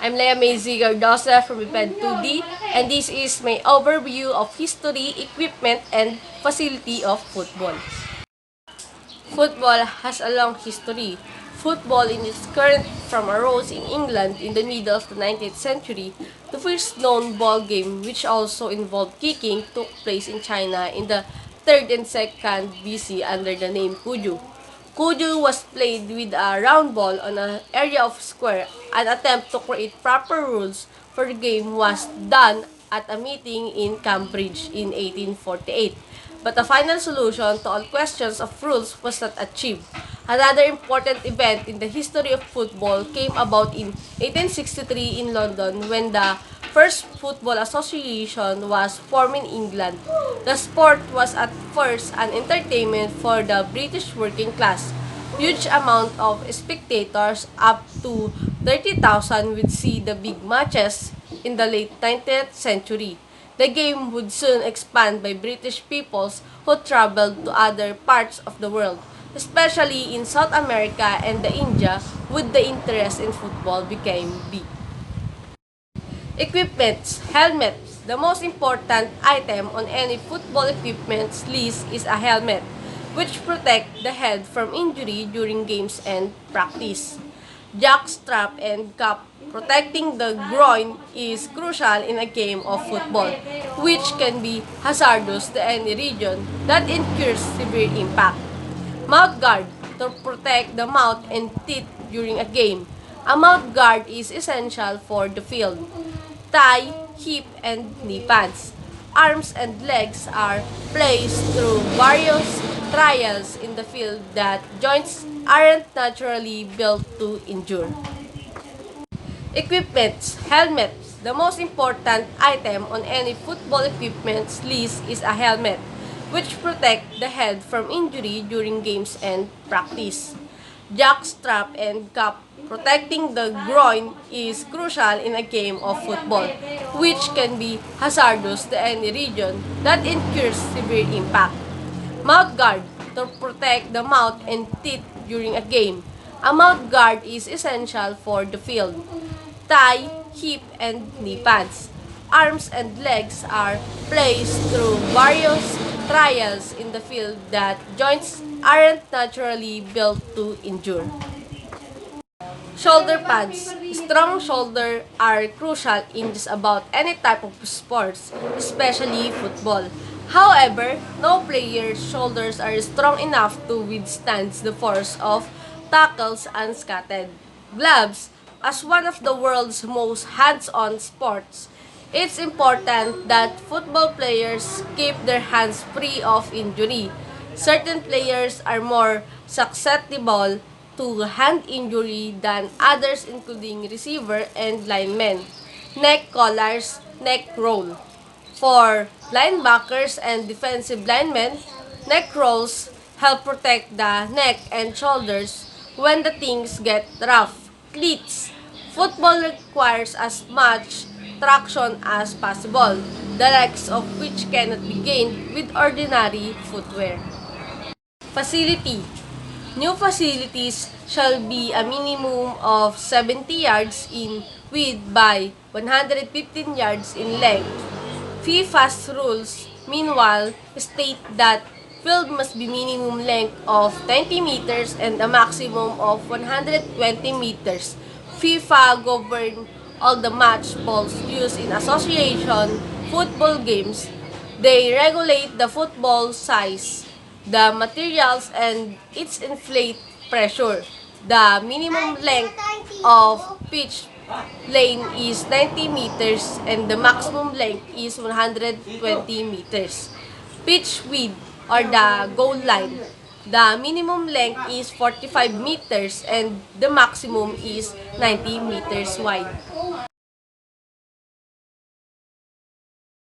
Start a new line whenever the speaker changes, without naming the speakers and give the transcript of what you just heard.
I'm Leia Maisy Gardosa from IPED 2D, and this is my overview of history, equipment, and facility of football. Football has a long history. Football in its current form arose in England in the middle of the 19th century. The first known ball game, which also involved kicking, took place in China in the 3rd and 2nd BC under the name Kuju. Kuju was played with a round ball on an area of square. An attempt to create proper rules for the game was done at a meeting in Cambridge in 1848. But a final solution to all questions of rules was not achieved. Another important event in the history of football came about in 1863 in London when the first football association was formed in England. The sport was at first an entertainment for the British working class. Huge amount of spectators, up to 30,000, would see the big matches in the late 19th century. The game would soon expand by British peoples who traveled to other parts of the world, especially in South America and the India, with the interest in football became big. Equipments, helmets. The most important item on any football equipments list is a helmet, which protect the head from injury during games and practice. Jockstrap and cap. Protecting the groin is crucial in a game of football, which can be hazardous to any region that incurs severe impact. Mouth guard to protect the mouth and teeth during a game. A mouth guard is essential for the field. Thigh, hip, and knee pads. Arms and legs are placed through various trials in the field that joints aren't naturally built to endure. Equipments, helmets. The most important item on any football equipments list is a helmet, which protect the head from injury during games and practice. Jockstrap and cap. Protecting the groin is crucial in a game of football, which can be hazardous to any region that incurs severe impact. Mouth guard to protect the mouth and teeth during a game. A mouth guard is essential for the field. Thigh, hip, and knee pads. Arms and legs are placed through various trials in the field that joints aren't naturally built to endure. Shoulder pads. Strong shoulder are crucial in just about any type of sports, especially football. However, no player's shoulders are strong enough to withstand the force of tackles unscathed. Gloves. As one of the world's most hands-on sports, it's important that football players keep their hands free of injury. Certain players are more susceptible to hand injury than others, including receiver and linemen. Neck collars, neck roll. For linebackers and defensive linemen, neck rolls help protect the neck and shoulders when the things get rough. Cleats. Football requires as much traction as possible, the likes of which cannot be gained with ordinary footwear. Facility. New facilities shall be a minimum of 70 yards in width by 115 yards in length. FIFA's rules, meanwhile, state that field must be minimum length of 20 meters and a maximum of 120 meters. FIFA govern all the match balls used in association football games. They regulate the football size, the materials, and its inflate pressure. The minimum length of pitch lane is 90 meters and the maximum length is 120 meters. Pitch width or the goal line. The minimum length is 45 meters and the maximum is 90 meters wide.